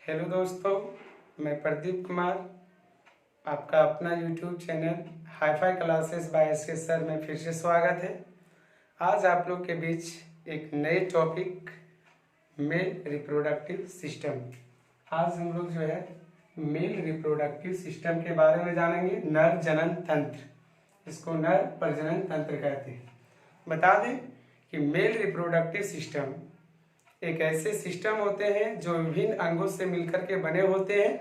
Hello दोस्तों, मैं प्रदीप कुमार, आपका अपना YouTube channel hi fi classes by S K sir में फिर से स्वागत है। आज आप लोग के बीच एक नए टॉपिक मेल रिप्रोडक्टिव सिस्टम। आज हम लोग जो है मेल रिप्रोडक्टिव सिस्टम के बारे में जानेंगे। नर जनन तंत्र, इसको नर प्रजनन तंत्र कहते हैं। बता दें कि मेल रिप्रोडक्टिव सिस्टम एक ऐसे सिस्टम होते हैं जो विभिन्न अंगों से मिलकर के बने होते हैं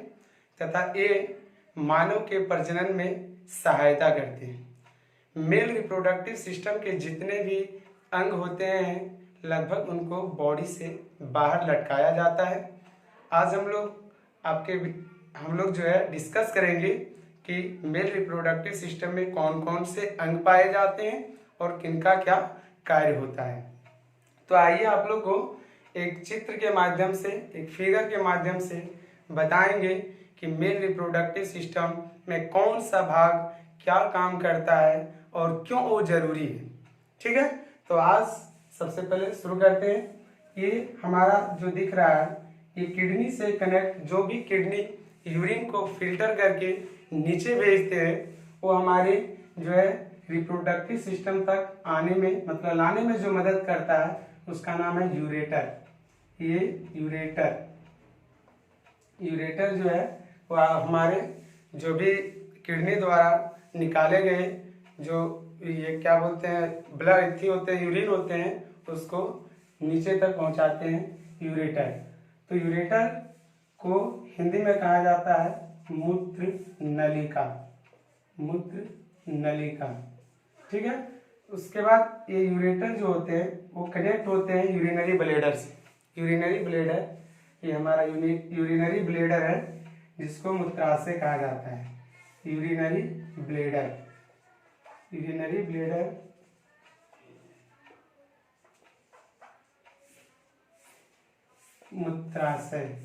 तथा ये मानव के प्रजनन में सहायता करते हैं। मेल रिप्रोडक्टिव सिस्टम के जितने भी अंग होते हैं लगभग उनको बॉडी से बाहर लटकाया जाता है। आज हम लोग जो है डिस्कस करेंगे कि मेल रिप्रोडक्टिव सिस्टम में कौन कौन से अंग पाए जाते हैं और किनका क्या कार्य होता है। तो आइए आप लोग को एक चित्र के माध्यम से, एक फिगर के माध्यम से बताएंगे कि मेल रिप्रोडक्टिव सिस्टम में कौन सा भाग क्या काम करता है और क्यों वो जरूरी है। ठीक है, तो आज सबसे पहले शुरू करते हैं। ये हमारा जो दिख रहा है ये किडनी से कनेक्ट, जो भी किडनी यूरिन को फिल्टर करके नीचे भेजते हैं वो हमारे जो है रिप्रोडक्टिव सिस्टम तक आने में, मतलब लाने में जो मदद करता है उसका नाम है यूरेटर। ये यूरेटर जो है वह हमारे जो भी किडनी द्वारा निकाले गए जो ये क्या बोलते हैं ब्लड थी होते हैं, यूरिन होते हैं, उसको नीचे तक पहुंचाते हैं यूरेटर। तो यूरेटर को हिंदी में कहा जाता है मूत्र नलिका। ठीक है, उसके बाद ये यूरेटर जो होते हैं वो कनेक्ट होते हैं यूरिनरी ब्लैडर से। यूरिनरी ब्लैडर, ये हमारा यूरिनरी ब्लैडर है जिसको मूत्राशय कहा जाता है। यूरिनरी ब्लैडर मूत्राशय।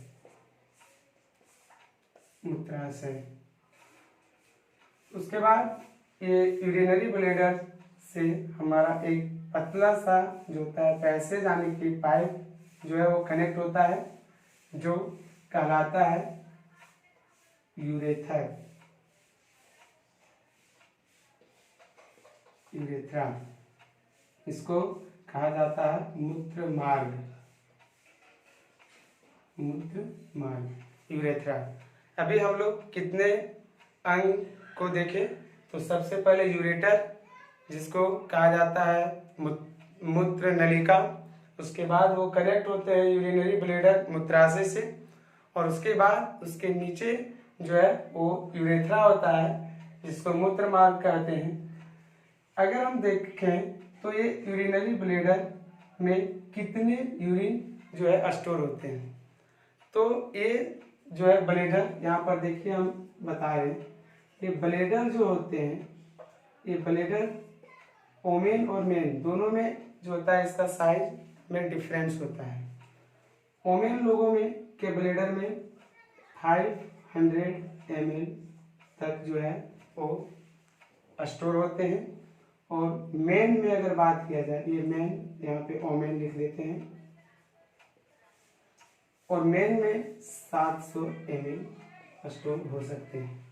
उसके बाद ये यूरिनरी ब्लैडर से हमारा एक पतला सा जो होता है पैसेज आने की पाइप जो है वो कनेक्ट होता है जो कहलाता है यूरेथ्रा। इसको कहा जाता है मूत्र मार्ग, यूरेथ्रा। अभी हम लोग कितने अंग को देखें तो सबसे पहले यूरेटर जिसको कहा जाता है मूत्र नलिका, उसके बाद वो कनेक्ट होते हैं यूरिनरी ब्लैडर मूत्राशय से, और उसके बाद उसके नीचे जो है वो यूरेथ्रा होता है जिसको मूत्र मार्ग कहते हैं। अगर हम देखें तो ये यूरिनरी ब्लैडर में कितने यूरिन जो है स्टोर होते हैं, तो ये जो है ब्लैडर यहाँ पर देखिए हम बता रहे हैं, ये ब्लैडर जो होते हैं, ये ब्लैडर ओमेन और मेन दोनों में जो होता है इसका साइज में डिफरेंस होता है। ओमेन लोगों में के ब्लैडर में 500 ml तक जो है वो स्टोर होते हैं, और मेन में अगर बात किया जाए, ये मेन यहाँ पे ओमेन लिख देते हैं, और मेन में 700 ml स्टोर हो सकते हैं।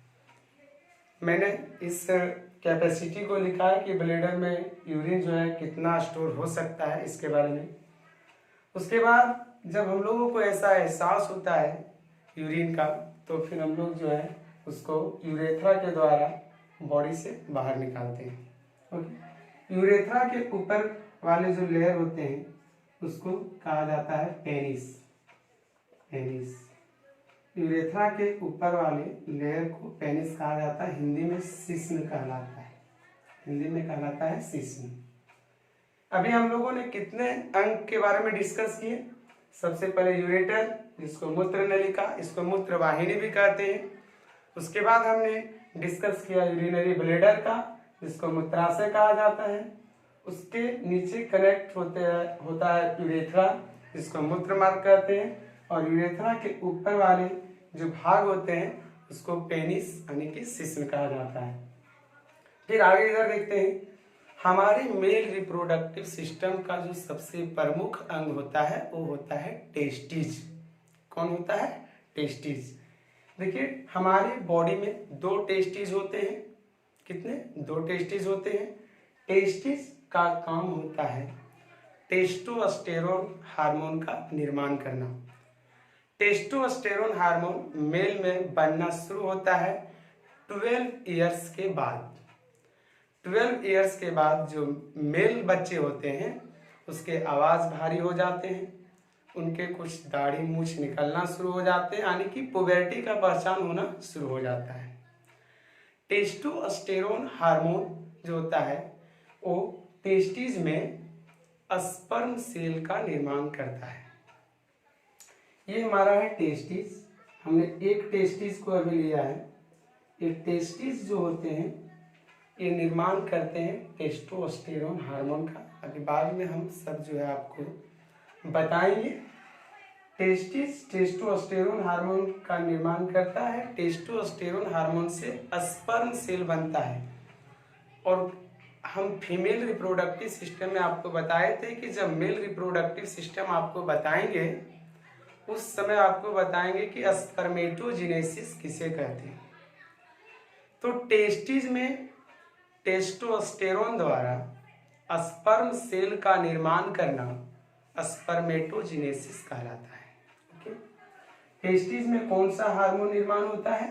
मैंने इस कैपेसिटी को लिखा है कि ब्लैडर में यूरिन जो है कितना स्टोर हो सकता है, इसके बारे में। उसके बाद जब हम लोगों को ऐसा एहसास होता है यूरिन का, तो फिर हम लोग जो है उसको यूरेथ्रा के द्वारा बॉडी से बाहर निकालते हैं। ओके, यूरेथ्रा के ऊपर वाले जो लेयर होते हैं उसको कहा जाता है पेनिस। यूरेथ्रा के ऊपर वाले लेयर को पेनिस कहा जाता है, हिंदी में शिश्न कहलाता है, शिश्न। अभी हम लोगों ने कितने अंग के बारे में डिस्कस किए। सबसे पहले यूरेटर जिसको मूत्र नलिका, इसको मूत्र वाहिनी भी कहते हैं। उसके बाद हमने डिस्कस किया यूरिनरी ब्लैडर का जिसको मूत्राशय कहा जाता है। उसके नीचे कनेक्ट होता है यूरेथ्रा जिसको मूत्र मार्ग कहते हैं, और यूरेथ्रा के ऊपर वाले जो भाग होते हैं उसको पेनिस यानी कि शिश्न कहा जाता है। फिर आगे इधर देखते हैं, हमारे मेल रिप्रोडक्टिव सिस्टम का जो सबसे प्रमुख अंग होता है वो होता है टेस्टिज। कौन होता है? टेस्टिस। देखिए हमारे बॉडी में 2 टेस्टिस होते हैं। कितने? 2 टेस्टिस होते हैं। टेस्टिस का काम होता है टेस्टोस्टेरोन हार्मोन का निर्माण करना। टेस्टोस्टेरोन हार्मोन मेल में बनना शुरू होता है 12 इयर्स के बाद। 12 इयर्स के बाद जो मेल बच्चे होते हैं उसके आवाज़ भारी हो जाते हैं, उनके कुछ दाढ़ी मूछ निकलना शुरू हो जाते हैं, यानी कि पुबर्टी का पहचान होना शुरू हो जाता है। टेस्टोस्टेरोन हार्मोन जो होता है वो टेस्टिस में स्पर्म सेल का निर्माण करता है। ये हमारा है टेस्टिस। हमने एक टेस्टिस को अभी लिया है। ये टेस्टिस जो होते हैं ये निर्माण करते हैं टेस्टोस्टेरोन हार्मोन का। अभी बाद में हम सब जो है आपको बताएंगे। टेस्टिस टेस्टोस्टेरोन हार्मोन का निर्माण करता है। टेस्टोस्टेरोन हार्मोन से स्पर्म सेल बनता है। और हम फीमेल रिप्रोडक्टिव सिस्टम में आपको बताए थे कि जब मेल रिप्रोडक्टिव सिस्टम आपको बताएंगे उस समय आपको बताएंगे कि स्पर्मेटोजेनेसिस किसे कहते हैं। तो टेस्टिस में टेस्टोस्टेरोन द्वारा स्पर्म सेल का निर्माण करना स्पर्मेटोजेनेसिस कहलाता है। ओके, टेस्टिस में कौन सा हार्मोन निर्माण होता है?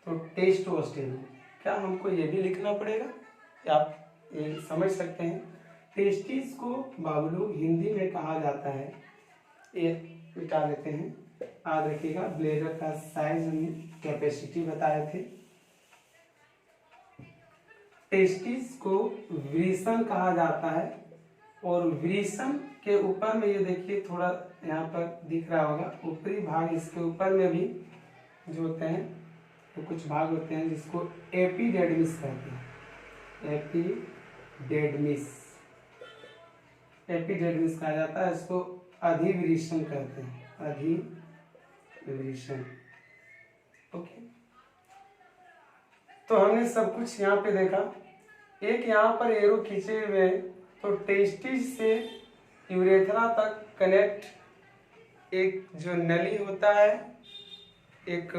तो टेस्टोस्टेरोन। क्या हमको ये भी लिखना पड़ेगा? आप ये समझ सकते हैं। टेस्टिस को बाबलू हिंदी में कहा जाता है। ये मिटा लेते हैं, याद रखिएगा। ब्लेडर का साइज हमने कैपेसिटी बताए थे। टेस्टिस को वृषण कहा जाता है और वृषण के ऊपर में ये देखिए थोड़ा यहाँ पर दिख रहा होगा, ऊपरी भाग इसके ऊपर में भी जो होते हैं तो कुछ भाग होते हैं जिसको एपिडेडमिस कहते हैं। एपिडेडमिस कहा जाता है। इसको अधिवृषण कहते हैं, अधिवृषण। ओके, तो हमने सब कुछ यहाँ पे देखा। एक यहाँ पर एरो खींचे हुए, तो टेस्टिस से यूरेथ्रा तक कनेक्ट एक जो नली होता है, एक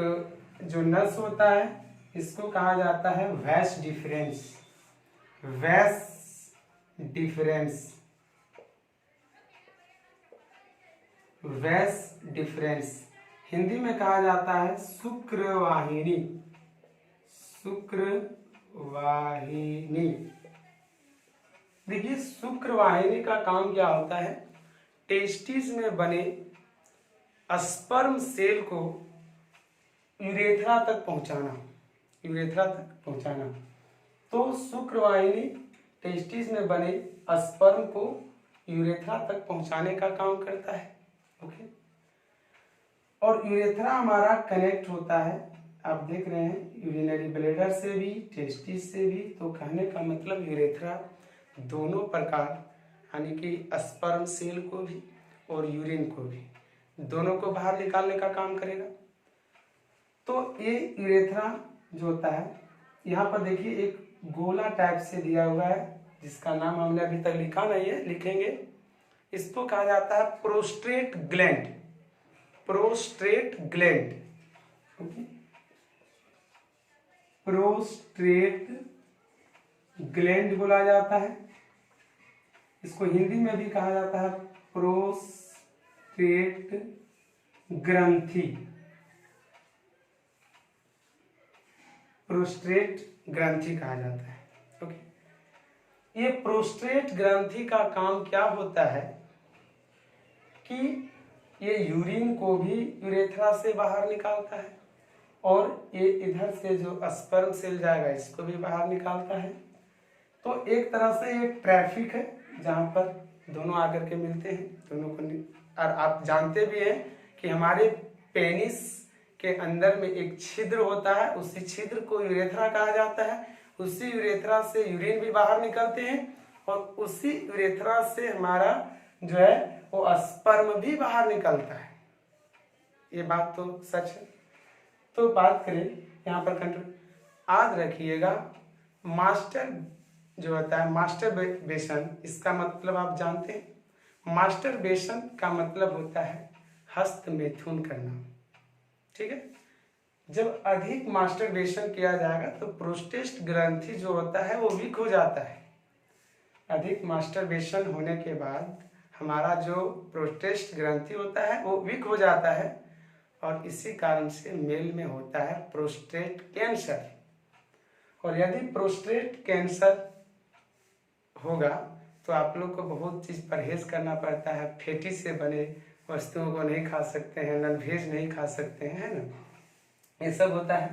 जो नस होता है, इसको कहा जाता है वैस डिफरेंस। वैस डिफरेंस, वैस डिफरेंस हिंदी में कहा जाता है शुक्रवाहिनी। शुक्रवाहिनी। देखिए शुक्रवाहिनी का काम क्या होता है? टेस्टिस में बने स्पर्म सेल को यूरेथ्रा तक पहुंचाना, यूरेथ्रा तक पहुंचाना। तो शुक्रवाहिनी टेस्टिस में बने स्पर्म को यूरेथ्रा तक पहुंचाने का काम करता है। ओके, और यूरेथ्रा हमारा कनेक्ट होता है, आप देख रहे हैं, यूरिनरी ब्लैडर से भी, टेस्टिस से भी। तो कहने का मतलब यूरेथ्रा दोनों प्रकार, यानी कि स्पर्म सेल को भी और यूरिन को भी, दोनों को बाहर निकालने का काम करेगा। तो ये यूरेथ्रा जो होता है, यहाँ पर देखिए एक गोला टाइप से दिया हुआ है जिसका नाम हमने अभी तक लिखा नहीं है, लिखेंगे। इसको कहा जाता है prostate gland. Prostate gland, prostate gland बोला जाता है। इसको हिंदी में भी कहा जाता है प्रोस्टेट ग्रंथि। प्रोस्टेट ग्रंथि कहा जाता है। ओके, ये प्रोस्टेट ग्रंथि का काम क्या होता है कि ये यूरिन को भी यूरेथ्रा से बाहर निकालता है और ये इधर से जो स्पर्म सेल जाएगा इसको भी बाहर निकालता है। तो एक तरह से ये ट्रैफिक है जहाँ पर दोनों आकर के मिलते हैं, दोनों को। और आप जानते भी हैं कि हमारे पेनिस के अंदर में एक छिद्र होता है, उसी छिद्र को यूरेथ्रा कहा जाता है। उसी यूरेथ्रा से यूरिन भी बाहर निकलते हैं और उसी यूरेथ्रा से हमारा जो है वो स्पर्म भी बाहर निकलता है। ये बात तो सच है। तो बात करें यहाँ पर कंट्रोल, याद रखिएगा, मास्टर जो होता है मास्टरबेशन, इसका मतलब आप जानते हैं। मास्टरबेशन का मतलब होता है हस्त मैथुन करना। ठीक है। जब अधिक मास्टरबेशन किया जाएगा तो प्रोस्टेट ग्रंथि जो होता है वो वीक हो जाता है। अधिक मास्टरबेशन होने के बाद हमारा जो प्रोस्टेट ग्रंथि होता है वो वीक हो जाता है और इसी कारण से मेल में होता है प्रोस्टेट कैंसर। और यदि प्रोस्टेट कैंसर होगा तो आप लोग को बहुत चीज़ परहेज करना पड़ता है। फैटी से बने वस्तुओं को नहीं खा सकते हैं, नॉन वेज नहीं खा सकते हैं, है ना, ये सब होता है।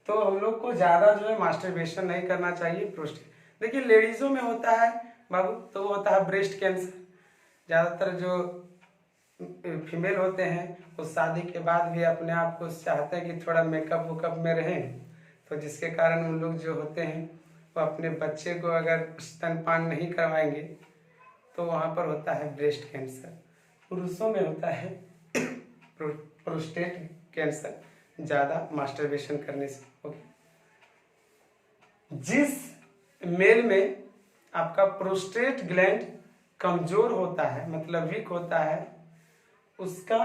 तो हम लोग को ज़्यादा जो है मास्टरबेशन नहीं करना चाहिए। प्रोस्टेट देखिए लेडीज़ों में होता है बाबू, तो वो होता है ब्रेस्ट कैंसर। ज़्यादातर जो फीमेल होते हैं वो शादी के बाद भी अपने आप को चाहते हैं कि थोड़ा मेकअप वेकअप में रहें, तो जिसके कारण उन लोग जो होते हैं वो अपने बच्चे को अगर स्तनपान नहीं करवाएंगे तो वहाँ पर होता है ब्रेस्ट कैंसर। पुरुषों में होता है प्रोस्टेट कैंसर ज़्यादा मास्टरबेशन करने से। ओके, जिस मेल में आपका प्रोस्टेट ग्लैंड कमजोर होता है मतलब वीक होता है, उसका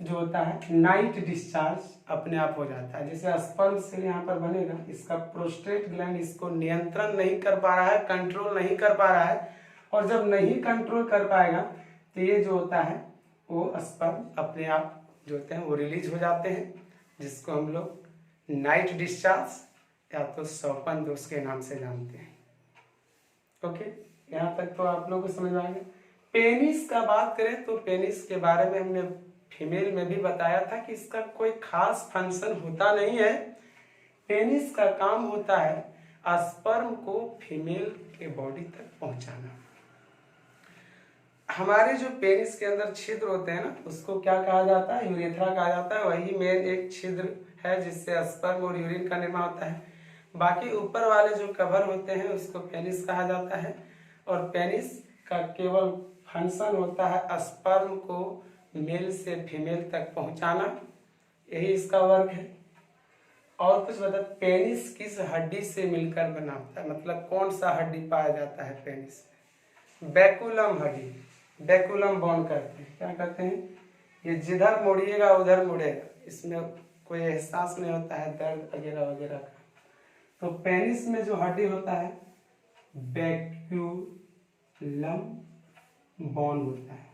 जो होता है नाइट डिस्चार्ज अपने आप हो जाता है। जैसे स्पर्म सेल यहाँ पर बनेगा, इसका प्रोस्टेट ग्लैंड इसको नियंत्रण नहीं कर पा रहा है, कंट्रोल नहीं कर पा रहा है, और जब नहीं कंट्रोल कर पाएगा तो ये जो होता है वो स्पर्म अपने आप जो होते हैं वो रिलीज हो जाते हैं, जिसको हम लोग नाइट डिस्चार्ज या तो सौपन दोष के नाम से जानते हैं। ओके, यहाँ तक तो आप लोगों को समझ आ गया। पेनिस का बात करें तो पेनिस के बारे में हमने फीमेल में भी बताया था कि इसका कोई खास फंक्शन होता नहीं है। पेनिस का काम होता है स्पर्म को फीमेल के बॉडी तक पहुंचाना। हमारे जो पेनिस के अंदर छिद्र होते हैं ना, उसको क्या कहा जाता है, यूरेथ्रा कहा जाता है। वही मेन एक छिद्र है जिससे स्पर्म और यूरिन का निर्माण होता है। बाकी ऊपर वाले जो कवर होते हैं उसको पेनिस कहा जाता है, और पेनिस का केवल फंक्शन होता है स्पर्म को मेल से फीमेल तक पहुंचाना, यही इसका वर्क है। और कुछ बता, पेनिस किस हड्डी से मिलकर बना होता है, मतलब कौन सा हड्डी पाया जाता है पेनिस में? बैकुलम हड्डी, बैकुलम बोन करते हैं। क्या कहते हैं, ये जिधर मुड़िएगा उधर मुड़ेगा, इसमें कोई एहसास नहीं होता है दर्द वगैरह वगैरह का। तो पेनिस में जो हड्डी होता है बैक्यूलम बोन होता है,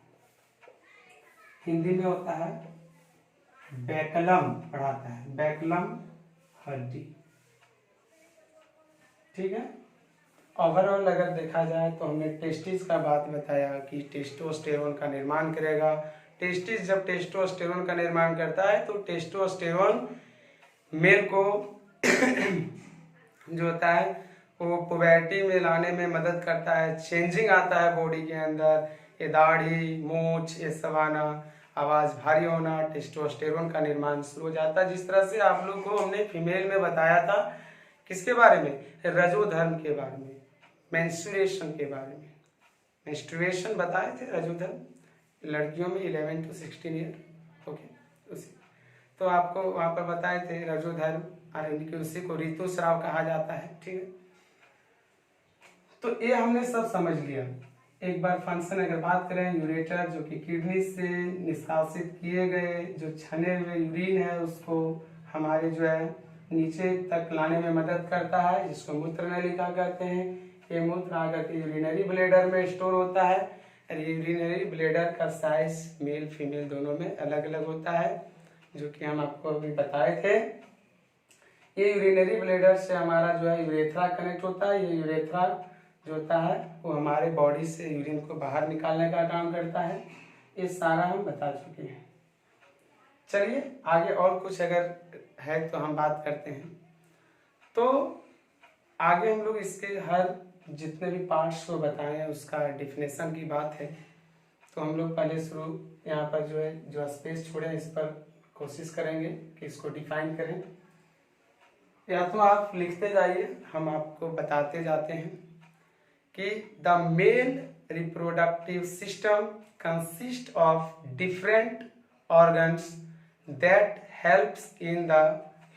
हिंदी में होता है बैकलम, पढ़ाता है बैकलम हड्डी। ठीक है। ओवरऑल अगर देखा जाए तो हमने टेस्टिस का बात बताया कि टेस्टोस्टेरोन का निर्माण करेगा। टेस्टिस जब टेस्टोस्टेरोन का निर्माण करता है तो टेस्टोस्टेरोन मेल को जो होता है वो पुबर्टी में लाने में मदद करता है। चेंजिंग आता है बॉडी के अंदर, ये दाढ़ी मूछ ये सब आना, आवाज़ भारी होना, टेस्टोस्टेरोन का निर्माण शुरू हो जाता है। जिस तरह से आप लोग को हमने फीमेल में बताया था, किसके बारे में, रजोधर्म के बारे में, मेंस्ट्रुएशन के बारे में। मेंस्ट्रुएशन बताए थे रजोधर्म लड़कियों में 11 to 16 ईयर। ओके, उसी तो आपको वहाँ पर बताए थे रजोधर्म, और इनके उसी को ऋतुस्राव कहा जाता है। ठीक है, तो ये हमने सब समझ लिया। एक बार फंक्शन अगर बात करें, यूरेटर जो कि किडनी से निष्कासित किए गए जो छने हुए यूरिन है उसको हमारे जो है नीचे तक लाने में मदद करता है, जिसको मूत्र नलिका कहते हैं। ये मूत्र आकर के यूरिनरी ब्लेडर में स्टोर होता है, और यूरिनरी ब्लेडर का साइज मेल फीमेल दोनों में अलग अलग होता है, जो कि हम आपको अभी बताए थे। ये यूरिनरी ब्लेडर से हमारा जो है यूरेथ्रा कनेक्ट होता है। ये यूरेथ्रा जो होता है वो हमारे बॉडी से यूरिन को बाहर निकालने का काम करता है। ये सारा हम बता चुके हैं। चलिए आगे और कुछ अगर है तो हम बात करते हैं। तो आगे हम लोग इसके हर जितने भी पार्ट्स को बताएं उसका डिफिनेशन की बात है। तो हम लोग पहले शुरू यहाँ पर जो है जो स्पेस छोड़े इस पर कोशिश करेंगे कि इसको डिफाइन करें, या तो आप लिखते जाइए, हम आपको बताते जाते हैं कि the male reproductive system consist of different organs that helps in the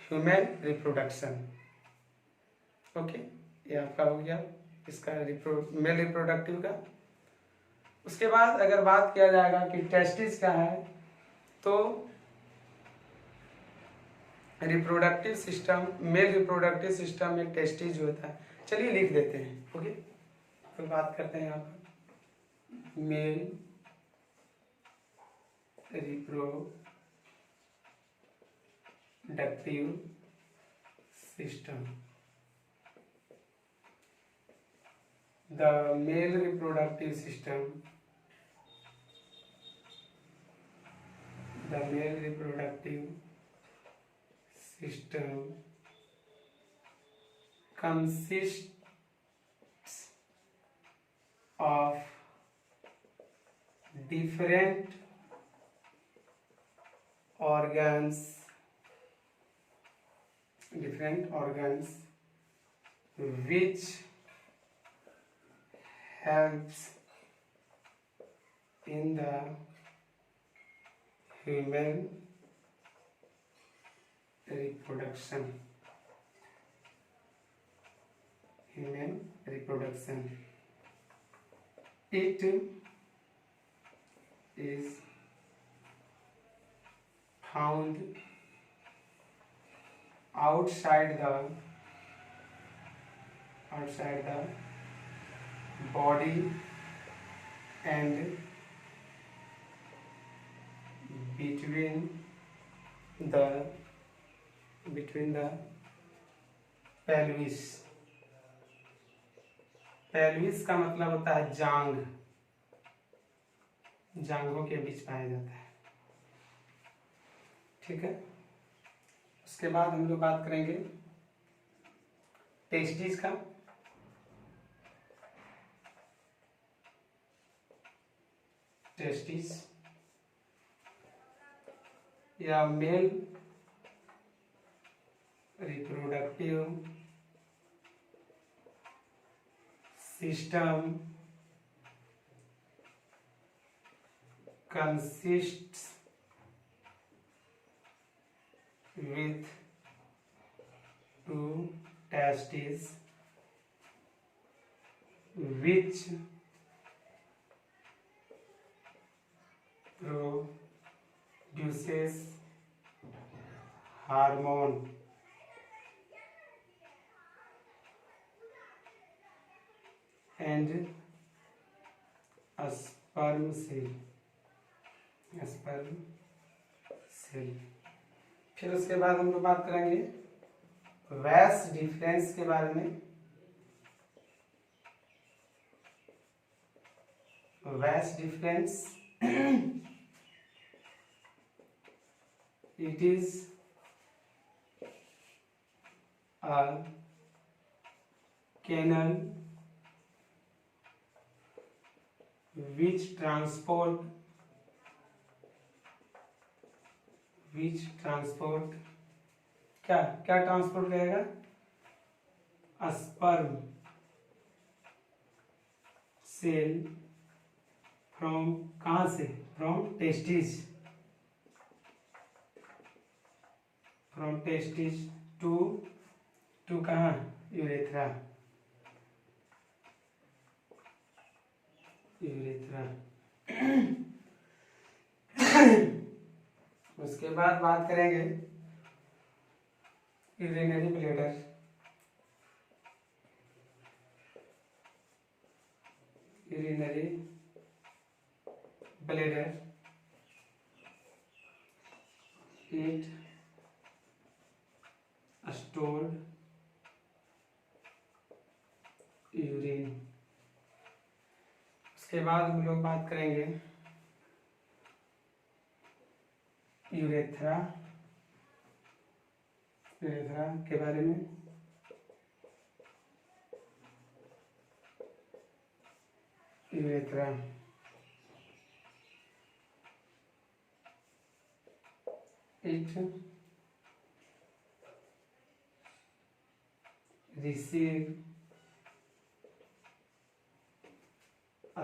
human reproduction. Okay, ये आपका हो गया इसका मेल रिप्रोडक्टिव का। उसके बाद अगर बात किया जाएगा कि टेस्टिस क्या है, तो reproductive system, male reproductive system में टेस्टिस जो होता है, चलिए लिख देते हैं। ओके, तो बात करते हैं यहाँ पर male reproductive system. The male reproductive system, the male reproductive system consists of different organs which helps in the human reproduction. It is found outside the body and between the pelvis। pelvis का मतलब होता है जांघ, जांघों के बीच पाया जाता है। ठीक है, उसके बाद हम लोग बात करेंगे टेस्टिस का। टेस्टिस या male reproductive system consists with two testes which produces hormone and sperm cell। फिर उसके बाद हम लोग बात करेंगे वैस डिफरेंस के बारे में। वैस difference it is a canal which transport क्या ट्रांसपोर्ट करेगा? स्पर्म सेल फ्रॉम, कहाँ से? फ्रॉम टेस्टिस, टू कहाँ? यूरेथ्रा। उसके बाद बात करेंगे urinary bladder. it stored urine. उसके बाद हम लोग बात करेंगे यूरेथ्रा के बारे में। Urethra it receive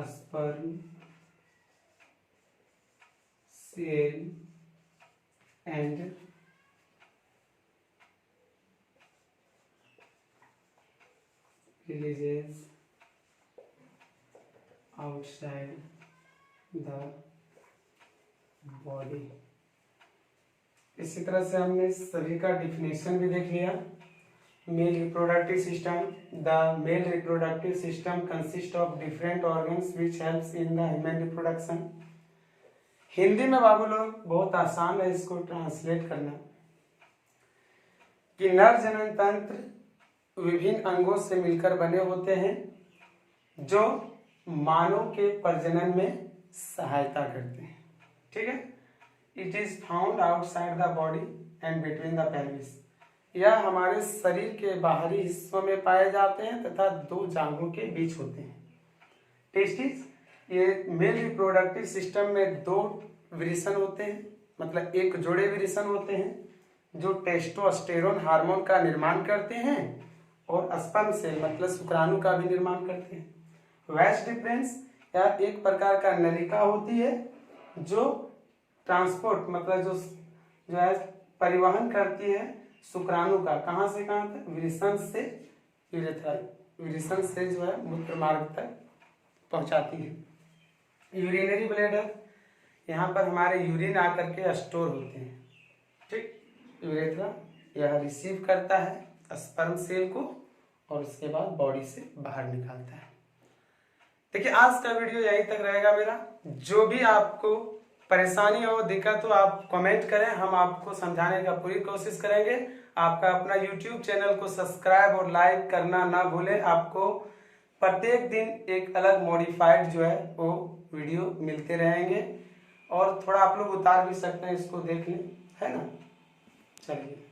sperm cell and releases outside the body। इसी तरह से हमने सभी का डिफिनेशन भी देख लिया। Male reproductive system, the male reproductive system consist of different organs which helps in the human reproduction. Hindi में बाबू लोग बहुत आसान है इसको ट्रांसलेट करना कि नर जनन तंत्र विभिन्न अंगों से मिलकर बने होते हैं जो मानव के प्रजनन में सहायता करते हैं। ठीक है, it is found outside the body and between the pelvis. यह हमारे शरीर के बाहरी हिस्सों में पाए जाते हैं तथा दो जांघों के बीच होते हैं। टेस्टिस, ये मेल रिप्रोडक्टिव सिस्टम में दो विरिसन होते हैं, मतलब एक जोड़े विरिसन होते हैं जो टेस्टोस्टेरोन हार्मोन का निर्माण करते हैं और स्पर्म सेल मतलब शुक्राणु का भी निर्माण करते हैं। वैस डिफरेंस, यह एक प्रकार का नलिका होती है जो ट्रांसपोर्ट मतलब जो है परिवहन करती है शुक्राणु का, कहाँ से कहाँ तक, विरिसन से यूरेथ्रा, विरिसन से जो है मूत्र मार्ग तक पहुंचाती है। यूरिनरी ब्लैडर, यहाँ पर हमारे यूरिन आकर के स्टोर होते हैं। ठीक, यूरेथ्रा यह रिसीव करता है स्पर्म सेल को और उसके बाद बॉडी से बाहर निकालता है। देखिए आज का वीडियो यहीं तक रहेगा मेरा। जो भी आपको परेशानी हो, दिक्कत हो, आप कमेंट करें, हम आपको समझाने का पूरी कोशिश करेंगे। आपका अपना YouTube चैनल को सब्सक्राइब और लाइक करना ना भूलें। आपको प्रत्येक दिन एक अलग मॉडिफाइड जो है वो वीडियो मिलते रहेंगे और थोड़ा आप लोग उतार भी सकते हैं, इसको देख लें, है ना। चलिए।